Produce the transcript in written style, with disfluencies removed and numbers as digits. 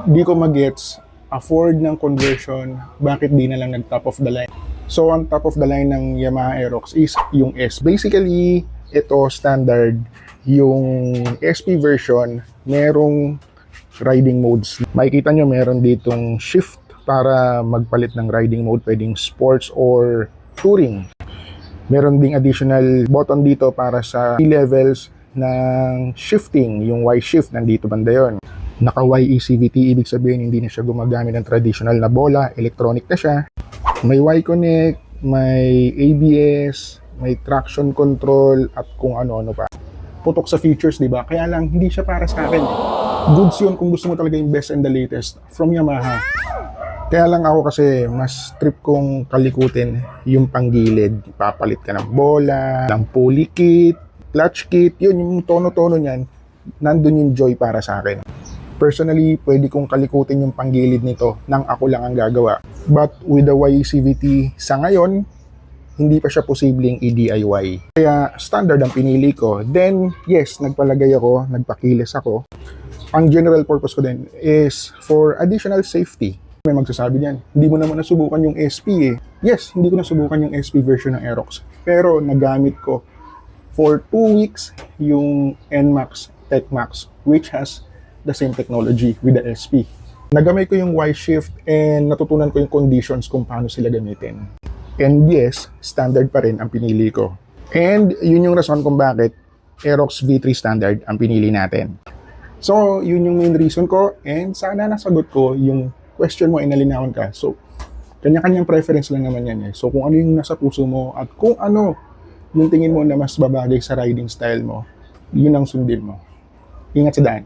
Di ko magets, afford ng conversion, bakit di na lang nag-top of the line? So, ang top of the line ng Yamaha Aerox is yung S. Basically, ito standard, yung SP version, merong riding modes. Makikita nyo, meron ditong shift para magpalit ng riding mode, pwedeng sports or touring. Meron ding additional button dito para sa levels ng shifting, yung Y shift, nandito banda yun. Naka-Y ECVT, ibig sabihin hindi na siya gumagamit ng traditional na bola, electronic na siya. May Y connect, may ABS, may traction control, at kung ano-ano pa. Putok sa features, di ba? Kaya lang, hindi siya para sa akin. Goods yun kung gusto mo talaga yung best and the latest from Yamaha. Kaya lang ako kasi mas trip kong kalikutin yung panggilid. Papalit ka ng bola, ng pulley kit, clutch kit, yun yung tono-tono niyan, nandun yung joy para sa akin. Personally, pwede kong kalikutin yung panggilid nito nang ako lang ang gagawa. But with the YCVT sa ngayon, hindi pa siya posibleng i-DIY. Kaya standard ang pinili ko. Then, yes, nagpalagay ako, nagpakilis ako. Ang general purpose ko din is for additional safety. May magsasabi niyan, hindi mo naman nasubukan yung SP eh. Yes, hindi ko nasubukan yung SP version ng Aerox. Pero nagamit ko for 2 weeks yung NMAX TechMax, which has the same technology with the SP. Nagamay ko yung Y-shift and natutunan ko yung conditions kung paano sila gamitin. And yes, standard pa rin ang pinili ko. And yun yung rason kung bakit Aerox V3 standard ang pinili natin. So, yun yung main reason ko and sana nasagot ko yung question mo, inalinawan ka. So, kanya-kanyang preference lang naman yan eh. So, kung ano yung nasa puso mo at kung ano yung tingin mo na mas babagay sa riding style mo, yun ang sundin mo. Ingat sa daan.